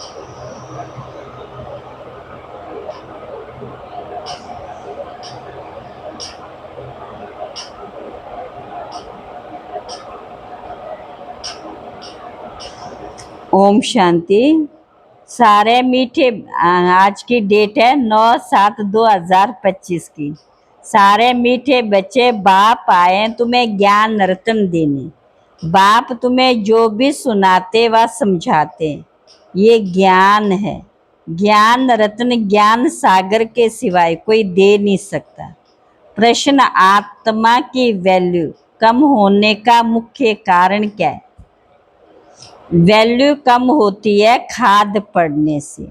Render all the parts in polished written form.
ओम शांति। सारे मीठे, आज की डेट है 9/7/2025 की। सारे मीठे बच्चे, बाप आए तुम्हें ज्ञान रत्न देने। बाप तुम्हें जो भी सुनाते व समझाते, ये ज्ञान है। ज्ञान रत्न, ज्ञान सागर के सिवाय कोई दे नहीं सकता। प्रश्न, आत्मा की वैल्यू कम होने का मुख्य कारण क्या है? वैल्यू कम होती है खाद पड़ने से।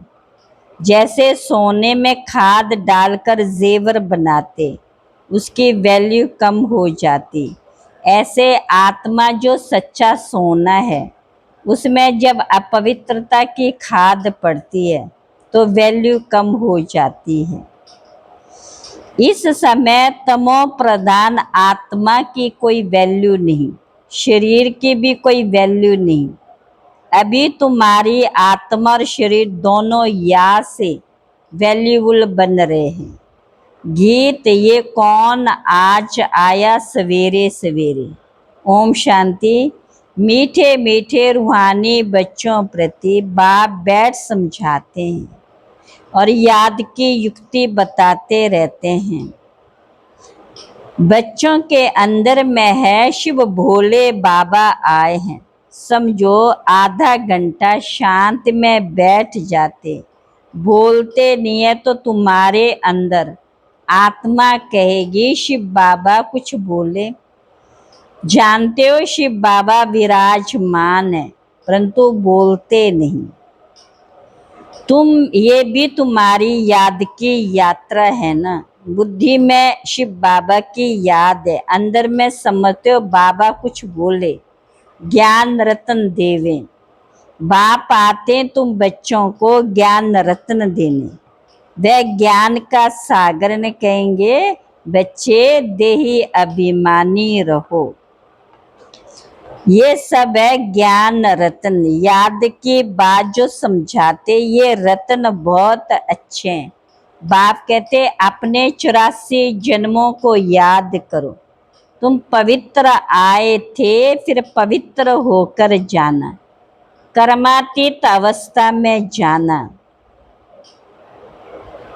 जैसे सोने में खाद डालकर जेवर बनाते, उसकी वैल्यू कम हो जाती। ऐसे आत्मा जो सच्चा सोना है, उसमें जब अपवित्रता की खाद पड़ती है तो वैल्यू कम हो जाती है। इस समय तमो प्रधान आत्मा की कोई वैल्यू नहीं, शरीर की भी कोई वैल्यू नहीं। अभी तुम्हारी आत्मा और शरीर दोनों या से वैल्यूबल बन रहे हैं। गीत, ये कौन आज आया सवेरे सवेरे। ओम शांति। मीठे मीठे रूहानी बच्चों प्रति बाप बैठ समझाते हैं और याद की युक्ति बताते रहते हैं। बच्चों के अंदर में है शिव भोले बाबा आए हैं। समझो, आधा घंटा शांत में बैठ जाते, बोलते नहीं है तो तुम्हारे अंदर आत्मा कहेगी शिव बाबा कुछ बोले। जानते हो शिव बाबा विराजमान है, परंतु बोलते नहीं। ये भी तुम्हारी याद की यात्रा है ना। बुद्धि में शिव बाबा की याद है, अंदर में समझते हो बाबा कुछ बोले, ज्ञान रत्न देवे। बाप आते तुम बच्चों को ज्ञान रत्न देने। वह ज्ञान का सागर ने कहेंगे, बच्चे देही अभिमानी रहो। ये सब है ज्ञान रत्न। याद की बात जो समझाते, ये रत्न बहुत अच्छे हैं। बाप कहते अपने 84 जन्मों को याद करो। तुम पवित्र आए थे, फिर पवित्र होकर जाना, कर्मातीत अवस्था में जाना।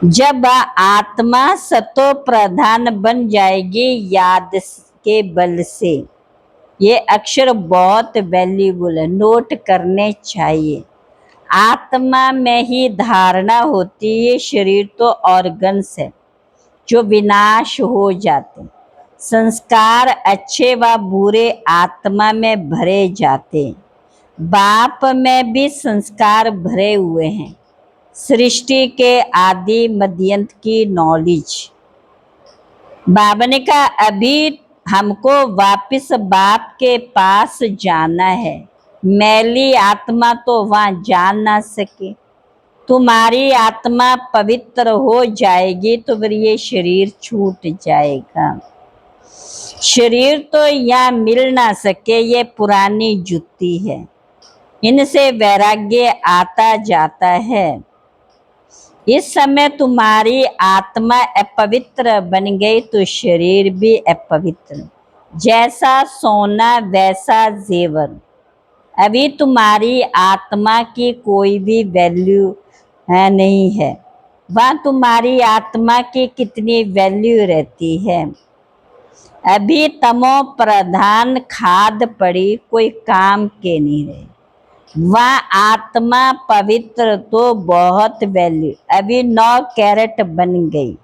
जब आत्मा सतो प्रधान बन जाएगी याद के बल से, ये अक्षर बहुत वैल्यूबल है, नोट करने चाहिए। आत्मा में ही धारणा होती है, शरीर तो ऑर्गन्स है जो विनाश हो जाते। संस्कार अच्छे व बुरे आत्मा में भरे जाते। बाप में भी संस्कार भरे हुए हैं, सृष्टि के आदि मध्यंत की नॉलेज। बाबा ने कहा अभी हमको वापस बाप के पास जाना है। मैली आत्मा तो वहां जा ना सके। तुम्हारी आत्मा पवित्र हो जाएगी तो फिर ये शरीर छूट जाएगा। शरीर तो यहाँ मिल ना सके, ये पुरानी जुत्ती है, इनसे वैराग्य आता जाता है। इस समय तुम्हारी आत्मा अपवित्र बन गई तो शरीर भी अपवित्र। जैसा सोना वैसा जेवर। अभी तुम्हारी आत्मा की कोई भी वैल्यू नहीं है। वहाँ तुम्हारी आत्मा की कितनी वैल्यू रहती है। अभी तमो प्रधान खाद पड़ी, कोई काम के नहीं रहे। वह आत्मा पवित्र तो बहुत वैल्यू, अभी 9 कैरेट बन गई।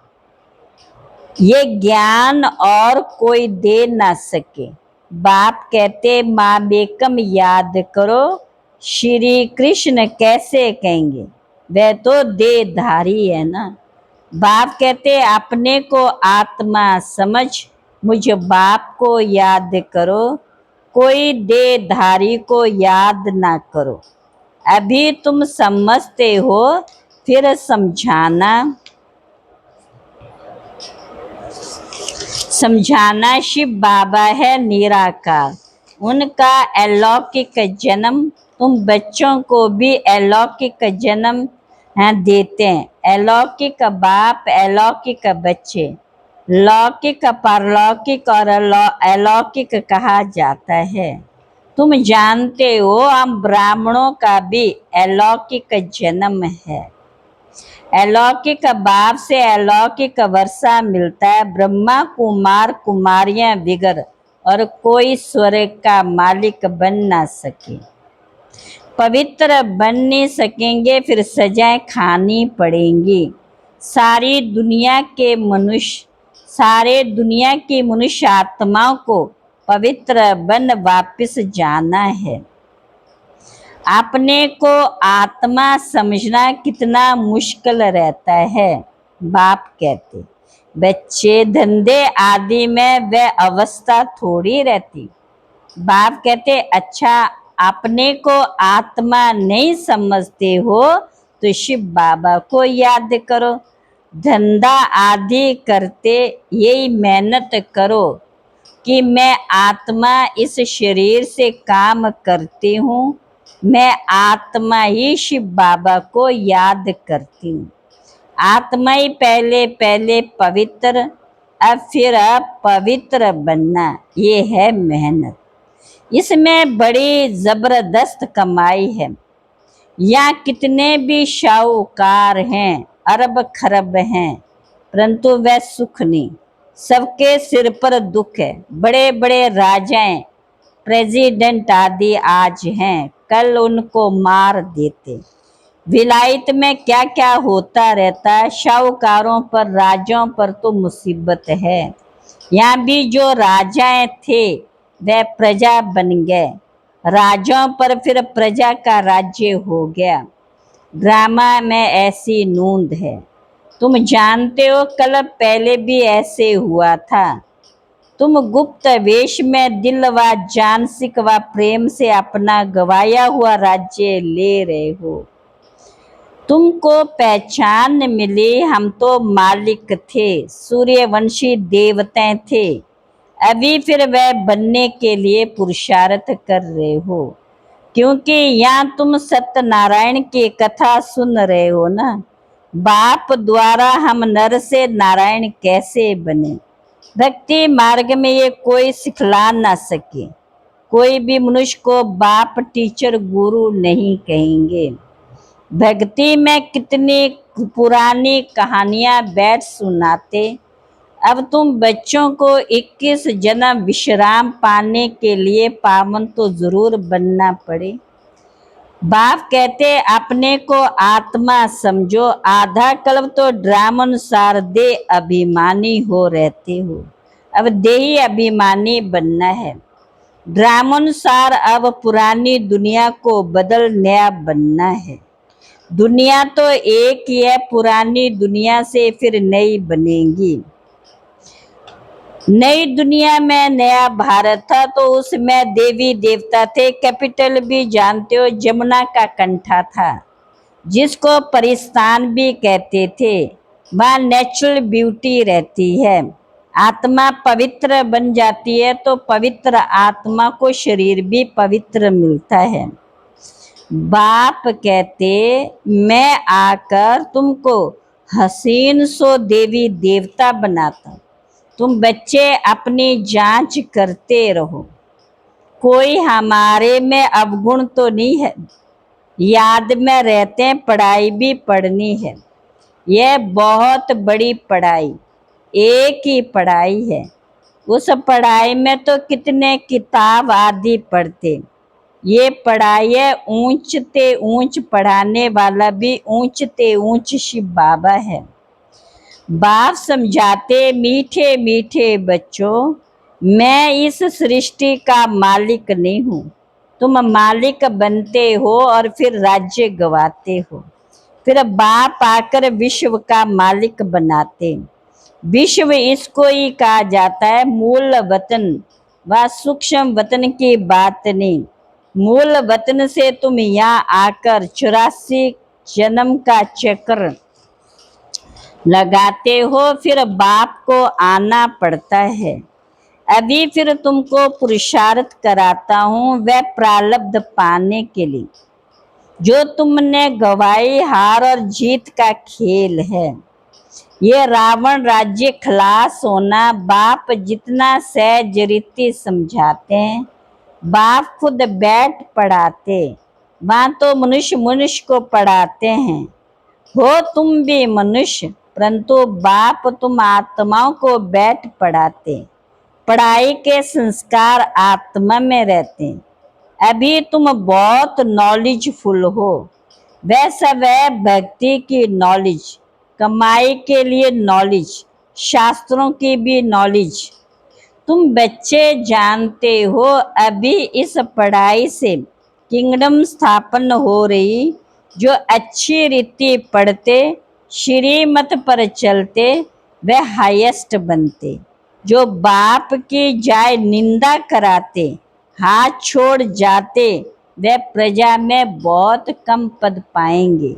ये ज्ञान और कोई दे ना सके। बाप कहते माँ बेकम याद करो, श्री कृष्ण कैसे कहेंगे, वह तो देहधारी है ना। बाप कहते अपने को आत्मा समझ, मुझे बाप को याद करो, कोई देहधारी को याद ना करो। अभी तुम समझते हो, फिर समझाना शिव बाबा है निराकार। उनका अलौकिक जन्म तुम बच्चों को भी अलौकिक जन्म देते हैं। अलौकिक बाप, अलौकिक बच्चे, लौकिक पारलौकिक और अलौकिक कहा जाता है। तुम जानते हो हम ब्राह्मणों का भी अलौकिक जन्म है। अलौकिक बाप से अलौकिक वर्षा मिलता है। ब्रह्मा कुमार कुमारियां बिगर और कोई स्वर्ग का मालिक बन ना सके, पवित्र बन नहीं सकेंगे, फिर सजाएं खानी पड़ेंगी। सारी दुनिया की मनुष्य आत्माओं को पवित्र बन वापस जाना है। अपने को आत्मा समझना कितना मुश्किल रहता है। बाप कहते बच्चे धंधे आदि में वह अवस्था थोड़ी रहती। बाप कहते अच्छा अपने को आत्मा नहीं समझते हो तो शिव बाबा को याद करो। धंधा आदि करते यही मेहनत करो कि मैं आत्मा इस शरीर से काम करती हूँ, मैं आत्मा ही शिव बाबा को याद करती हूँ। आत्मा ही पहले पहले पवित्र, अब फिर पवित्र बनना, ये है मेहनत। इसमें बड़ी जबरदस्त कमाई है। यहाँ कितने भी शाहूकार हैं, अरब खरब हैं, परंतु वह सुख नहीं। सबके सिर पर दुख है। बड़े बड़े राजाएं, प्रेसिडेंट आदि आज हैं, कल उनको मार देते। विलायत में क्या क्या होता रहता है। शाहूकारों पर, राजाओं पर तो मुसीबत है। यहाँ भी जो राजाएं थे वह प्रजा बन गए, राजाओं पर फिर प्रजा का राज्य हो गया। ड्रामा में ऐसी नूंद है। तुम जानते हो कल पहले भी ऐसे हुआ था। तुम गुप्त वेश में दिल व जान सिक व प्रेम से अपना गवाया हुआ राज्य ले रहे हो। तुमको पहचान मिली, हम तो मालिक थे, सूर्यवंशी देवताएं थे। अभी फिर वह बनने के लिए पुरुषार्थ कर रहे हो, क्योंकि यहाँ तुम सत्यनारायण की कथा सुन रहे हो ना। बाप द्वारा हम नर से नारायण कैसे बने, भक्ति मार्ग में ये कोई सिखला ना सके। कोई भी मनुष्य को बाप टीचर गुरु नहीं कहेंगे। भक्ति में कितनी पुरानी कहानियां बैठ सुनाते। अब तुम बच्चों को 21 जन्म विश्राम पाने के लिए पावन तो जरूर बनना पड़े। बाप कहते अपने को आत्मा समझो। आधा कल्प तो ड्रामानुसार दे अभिमानी हो रहते हो, अब देही अभिमानी बनना है। ड्रामानुसार अब पुरानी दुनिया को बदल नया बनना है। दुनिया तो एक ही है, पुरानी दुनिया से फिर नई बनेगी। नई दुनिया में नया भारत था तो उसमें देवी देवता थे। कैपिटल भी जानते हो, जमुना का कंठा था, जिसको परिस्तान भी कहते थे। वहाँ नेचुरल ब्यूटी रहती है। आत्मा पवित्र बन जाती है तो पवित्र आत्मा को शरीर भी पवित्र मिलता है। बाप कहते मैं आकर तुमको हसीन सो देवी देवता बनाता। तुम बच्चे अपनी जांच करते रहो, कोई हमारे में अवगुण तो नहीं है। याद में रहते हैं, पढ़ाई भी पढ़नी है। यह बहुत बड़ी पढ़ाई, एक ही पढ़ाई है। उस पढ़ाई में तो कितने किताब आदि पढ़ते। ये पढ़ाई है ऊंच ते ऊंच, पढ़ाने वाला भी ऊंच ते ऊंच शिव बाबा है। बाप समझाते मीठे मीठे बच्चों, मैं इस सृष्टि का मालिक नहीं हूँ। तुम मालिक बनते हो और फिर राज्य गवाते हो। फिर बाप आकर विश्व का मालिक बनाते। विश्व इसको ही कहा जाता है मूल वतन। व सूक्ष्म वतन की बात नहीं। मूल वतन से तुम यहाँ आकर 84 जन्म का चक्र लगाते हो, फिर बाप को आना पड़ता है। अभी फिर तुमको पुरुषार्थ कराता हूँ वह प्रारब्ध पाने के लिए जो तुमने गवाई। हार और जीत का खेल है ये। रावण राज्य खलास होना। बाप जितना सहज रीति समझाते हैं, बाप खुद बैठ पढ़ाते। वहां तो मनुष्य मनुष्य को पढ़ाते हैं। हो तुम भी मनुष्य, परंतु बाप तुम आत्माओं को बैठ पढ़ाते। पढ़ाई के संस्कार आत्मा में रहते हैं। अभी तुम बहुत नॉलेजफुल हो। वह सब है भक्ति की नॉलेज, कमाई के लिए नॉलेज, शास्त्रों की भी नॉलेज। तुम बच्चे जानते हो अभी इस पढ़ाई से किंगडम स्थापन हो रही। जो अच्छी रीति पढ़ते, श्रीमत पर चलते, वह हाईएस्ट बनते। जो बाप की जाय निंदा कराते, हाथ छोड़ जाते, वह प्रजा में बहुत कम पद पाएंगे।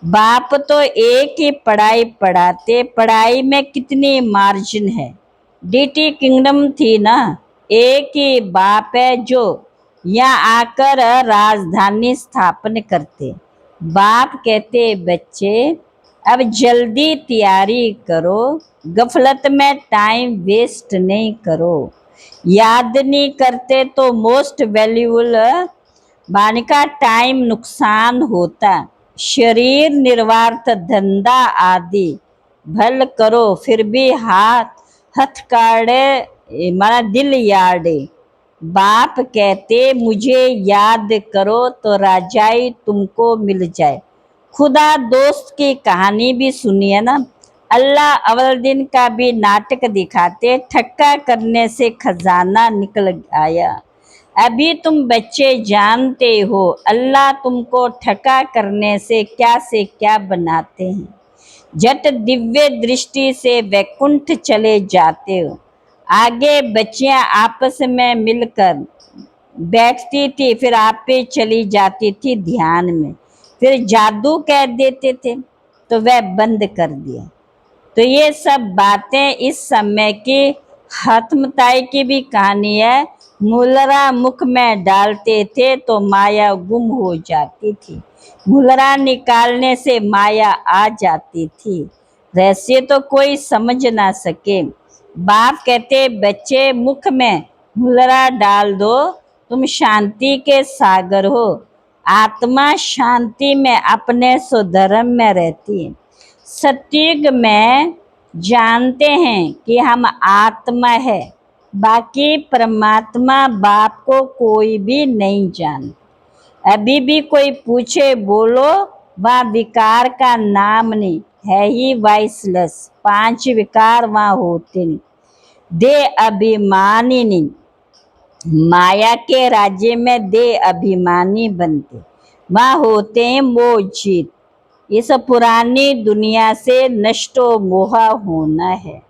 बाप तो एक ही पढ़ाई पढ़ाते, पढ़ाई में कितनी मार्जिन है। डीटी किंगडम थी ना, एक ही बाप है जो यहाँ आकर राजधानी स्थापन करते। बाप कहते बच्चे अब जल्दी तैयारी करो, गफलत में टाइम वेस्ट नहीं करो। याद नहीं करते तो मोस्ट वैल्यूबल वाणी का टाइम नुकसान होता। शरीर निर्वार्थ धंधा आदि भल करो, फिर भी हथकाड़े मारा दिल याड़े। बाप कहते मुझे याद करो तो राजाई तुमको मिल जाए। खुदा दोस्त की कहानी भी सुनिए ना। अल्लाह अव्वल दिन का भी नाटक दिखाते, ठक्का करने से खजाना निकल आया। अभी तुम बच्चे जानते हो अल्लाह तुमको ठका करने से क्या बनाते हैं। झट दिव्य दृष्टि से वैकुंठ चले जाते हो। आगे बच्चियां आपस में मिलकर बैठती थी, फिर आप पे चली जाती थी ध्यान में। फिर जादू कह देते थे तो वह बंद कर दिया। तो ये सब बातें इस समय की हतमताई की भी कहानी है। मुलरा मुख में डालते थे तो माया गुम हो जाती थी। मुलरा निकालने से माया आ जाती थी। रहस्य तो कोई समझ ना सके। बाप कहते बच्चे मुख में मुलरा डाल दो, तुम शांति के सागर हो। आत्मा शांति में अपने स्वधर्म में रहती है। सत्युग में जानते हैं कि हम आत्मा है, बाकी परमात्मा बाप को कोई भी नहीं जानता। अभी भी कोई पूछे बोलो वह विकार का नाम नहीं है ही वाइसलेस। 5 विकार वहां होते नहीं। दे अभिमानी नहीं, माया के राज्य में दे अभिमानी बनते, वहां होते हैं मोह जीत। इस पुरानी दुनिया से नष्टो मोहा होना है।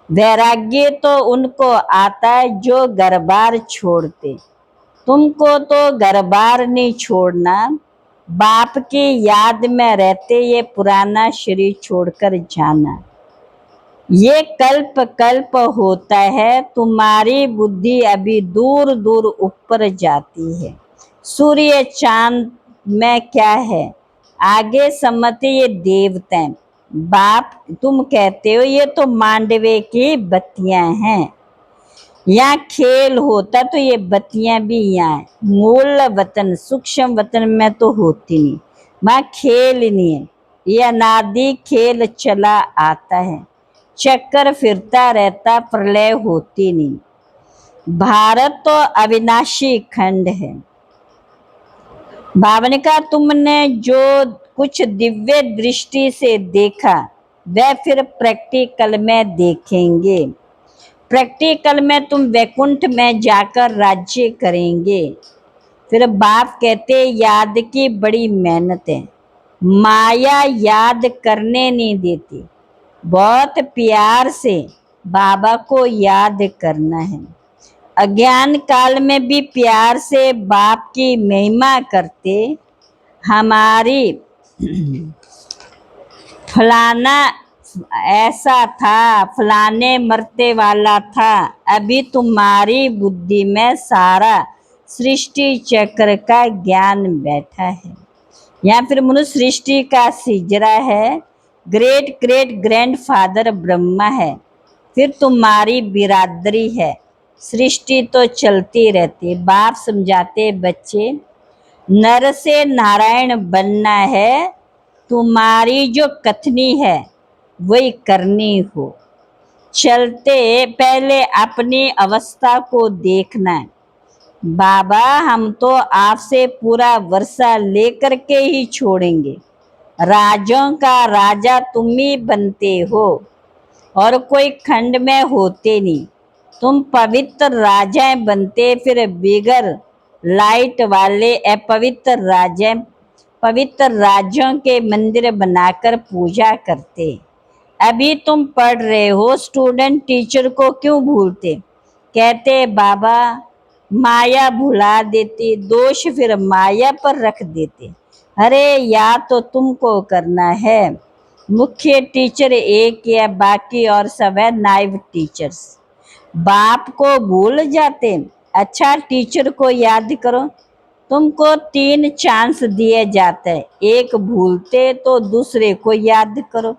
वैराग्य तो उनको आता है जो घर बार छोड़ते। तुमको तो घर बार नहीं छोड़ना, बाप की याद में रहते ये पुराना शरीर छोड़कर जाना। ये कल्प कल्प होता है, तुम्हारी बुद्धि अभी दूर दूर ऊपर जाती है। सूर्य चांद में क्या है आगे समझते ये देवता। बाप तुम कहते हो ये तो मांडवे की बत्तियां हैं। यहाँ खेल होता तो ये बत्तियां भी यहाँ है। मूल वतन सूक्ष्म वतन में तो होती नहीं, वहाँ खेल नहीं है। ये अनादि खेल चला आता है, चक्कर फिरता रहता, प्रलय होती नहीं। भारत तो अविनाशी खंड है। भावनिका तुमने जो कुछ दिव्य दृष्टि से देखा वह फिर प्रैक्टिकल में देखेंगे। प्रैक्टिकल में तुम वैकुंठ में जाकर राज्य करेंगे। फिर बाप कहते याद की बड़ी मेहनत है। माया याद करने नहीं देती। बहुत प्यार से बाबा को याद करना है। अज्ञान काल में भी प्यार से बाप की महिमा करते। हमारी फलाना ऐसा था, फलाने मरते वाला था, अभी तुम्हारी बुद्धि में सारा सृष्टि चक्र का ज्ञान बैठा है। या फिर मनुष्य सृष्टि का सिजरा है, ग्रेट ग्रेट ग्रैंडफादर ब्रह्मा है, फिर तुम्हारी बिरादरी है, सृष्टि तो चलती रहती। बाप समझाते बच्चे, नर से नारायण बनना है, तुम्हारी जो कथनी है वही करनी हो। चलते पहले अपनी अवस्था को देखना है। बाबा हम तो आपसे पूरा वर्षा लेकर के ही छोड़ेंगे, राजों का राजा तुम ही बनते हो और कोई खंड में होते नहीं। तुम पवित्र राजा बनते, फिर बिगर लाइट वाले अपवित्र राजा पवित्र राज्यों के मंदिर बनाकर पूजा करते। अभी तुम पढ़ रहे हो, स्टूडेंट टीचर को क्यों भूलते? कहते बाबा माया भुला देते, दोष फिर माया पर रख देते। अरे या तो तुमको करना है, मुख्य टीचर एक या बाकी और सब है नाइव टीचर्स। बाप को भूल जाते, अच्छा टीचर को याद करो। तुमको 3 चांस दिए जाते हैं, एक भूलते तो दूसरे को याद करो।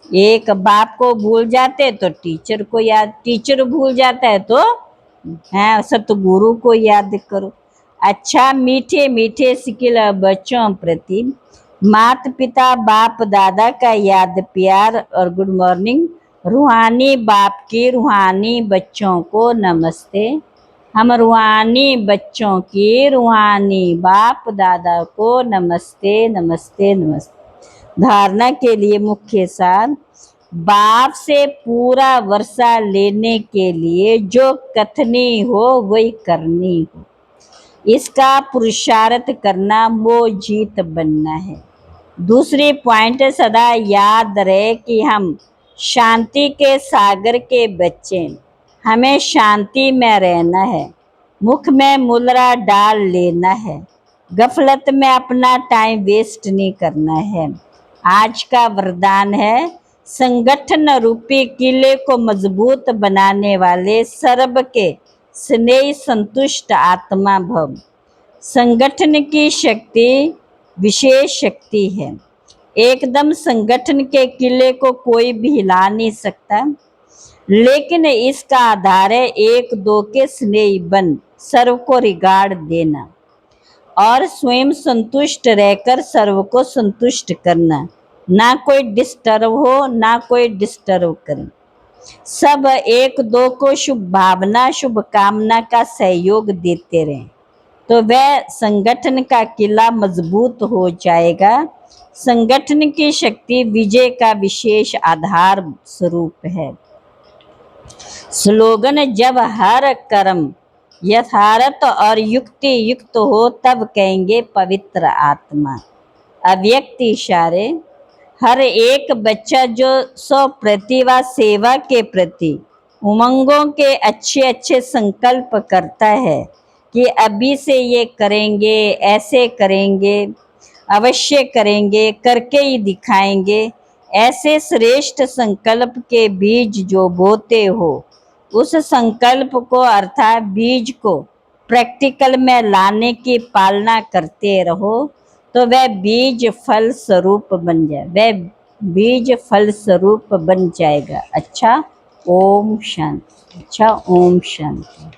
एक बाप को भूल जाते तो टीचर को याद, टीचर भूल जाता है तो है सतगुरु को याद करो। अच्छा मीठे मीठे सिकिल बच्चों प्रति माता पिता बाप दादा का याद प्यार और गुड मॉर्निंग। रूहानी बाप की रूहानी बच्चों को नमस्ते। हम रूहानी बच्चों की रूहानी बाप दादा को नमस्ते नमस्ते नमस्ते। धारणा के लिए मुख्य सार, बाप से पूरा वर्षा लेने के लिए जो कथनी हो वही करनी हो। इसका पुरुषार्थ करना, वो जीत बनना है। दूसरी पॉइंट सदा याद रहे कि हम शांति के सागर के बच्चे, हमें शांति में रहना है, मुख में मुद्रा डाल लेना है, गफलत में अपना टाइम वेस्ट नहीं करना है। आज का वरदान है, संगठन रूपी किले को मजबूत बनाने वाले सर्व के स्नेह संतुष्ट आत्मा भव। संगठन की शक्ति विशेष शक्ति है, एकदम संगठन के किले को कोई भी हिला नहीं सकता, लेकिन इसका आधार है 1-2 के स्नेह बन सर्व को रिगार्ड देना और स्वयं संतुष्ट रहकर सर्व को संतुष्ट करना। ना कोई डिस्टर्ब हो ना कोई डिस्टर्ब करे, सब 1-2 को शुभ भावना शुभ कामना का सहयोग देते रहें, तो वह संगठन का किला मजबूत हो जाएगा। संगठन की शक्ति विजय का विशेष आधार स्वरूप है। स्लोगन, जब हर कर्म यथार्थ और युक्ति युक्त हो तब कहेंगे पवित्र आत्मा। अव्यक्त इशारे, हर एक बच्चा जो 100% सेवा के प्रति उमंगों के अच्छे अच्छे संकल्प करता है कि अभी से ये करेंगे, ऐसे करेंगे, अवश्य करेंगे, करके ही दिखाएंगे, ऐसे श्रेष्ठ संकल्प के बीज जो बोते हो, उस संकल्प को अर्थात बीज को प्रैक्टिकल में लाने की पालना करते रहो, तो वह बीज फल स्वरूप बन जाए, वह बीज फल स्वरूप बन जाएगा। अच्छा ओम शांति। अच्छा ओम शांति।